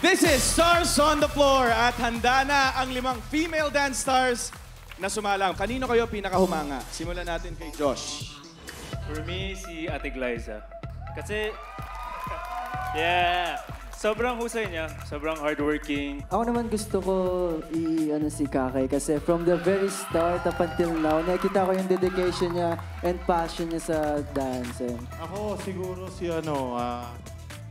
This is Stars on the Floor at handa na ang 5 female dance stars na sumalang. Kanino kayo pinakahumanga? Simulan natin kay Josh. For me, si Ate Glyza. Kasi, yeah, sobrang husay niya. Sobrang hardworking. Ako naman gusto ko si Kakay kasi from the very start up until now, nakita ko yung dedication niya and passion niya sa dance. Ako siguro si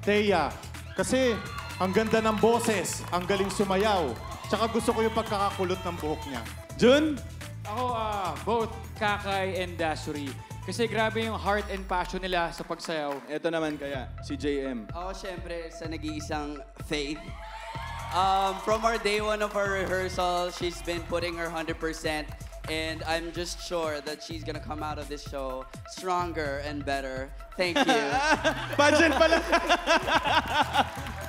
Thea. Kasi ang ganda ng boses, ang galing sumayaw. Tsaka gusto ko yung pagkakakulot ng buhok niya. Jun? Ako, both Kakay and Dasuri. Kasi grabe yung heart and passion nila sa pagsayaw. Ito naman kaya, si JM. Ako, syempre, sa nag-iisang Faith. From our day one of our rehearsal, she's been putting her 100%. And I'm just sure that she's gonna come out of this show stronger and better. Thank you. Pageant pala.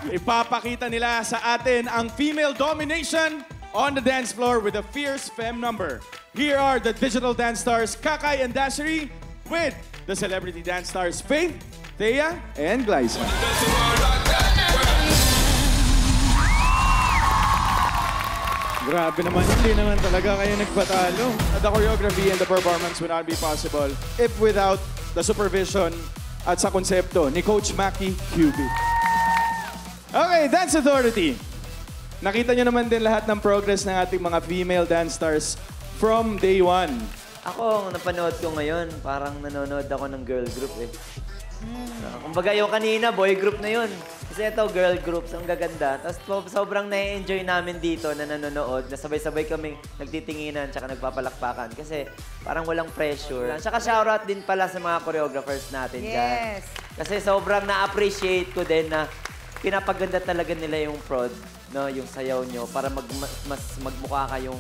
Ipapakita nila sa atin ang female domination on the dance floor with a fierce femme number. Here are the digital dance stars Kakay and Dashery with the celebrity dance stars Faith, Thea, and Glyza. Grabe naman, hindi naman talaga kayo nagpatalo. The choreography and the performance would not be possible if without the supervision at sa konsepto ni Coach Maki Cubic. Okay, Dance Authority. Nakita nyo naman din lahat ng progress ng ating mga female dance stars from day one. Ako, ang napanood ko ngayon, parang nanonood ako ng girl group eh. Kumbaga yung kanina, boy group na yun. Kasi ito, girl groups, ang gaganda. Tapos sobrang na-enjoy namin dito na nanonood, na sabay-sabay kami nagtitinginan tsaka nagpapalakpakan. Kasi parang walang pressure. Tsaka shoutout din pala sa mga choreographers natin dyan. Kasi sobrang na-appreciate ko din na pinapaganda talaga nila yung prod, no, yung sayaw nyo, para mas magmukha kayong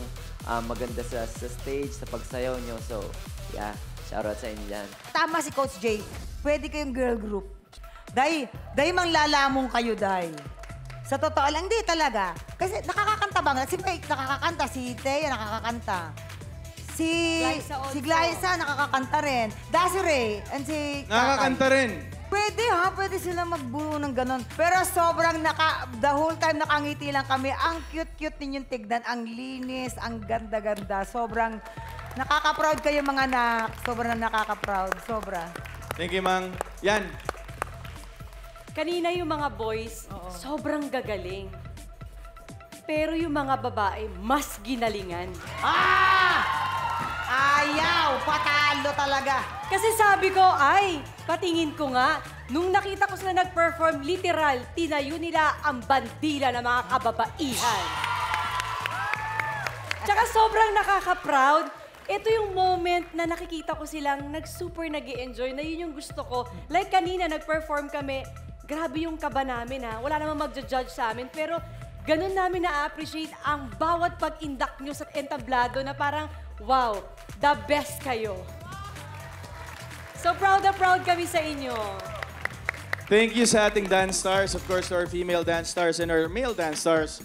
maganda sa stage, sa pagsayaw nyo. So, yeah, shoutout sa inyo dyan. Tama si Coach Jay. Pwede kayong girl group. Dahil manglalamong kayo, dahil. Sa totoo lang, hindi talaga. Kasi nakakakanta ba nga? Si Mike nakakakanta, si Thea nakakakanta. Si Glyza nakakakanta rin. Dasiree and si Nakakanta rin. Pwede ha, pwede sila magbuo ng ganon. Pero sobrang the whole time nakangiti lang kami. Ang cute-cute ninyong tignan, ang linis, ang ganda-ganda. Sobrang nakaka-proud kayo mga anak. Sobrang nakaka-proud, sobra. Thank you, Mang. Yan. Kanina yung mga boys, sobrang gagaling. Pero yung mga babae, mas ginalingan. Ayaw! Patalo talaga! Kasi sabi ko, patingin ko nga, nung nakita ko sila nag-perform, literal, tinayo nila ang bandila ng mga kababaihan. Tsaka sobrang nakaka-proud. Ito yung moment na nakikita ko silang nag-super nag-i-enjoy, na yun yung gusto ko. Like kanina, nag-perform kami, grabe yung kaba namin ha. Wala namang magja-judge sa amin, pero ganun namin na-appreciate ang bawat pag-indak nyo sa entablado na parang, wow, the best kayo. So proud na proud kami sa inyo. Thank you sa ating dance stars. Of course, to our female dance stars and our male dance stars.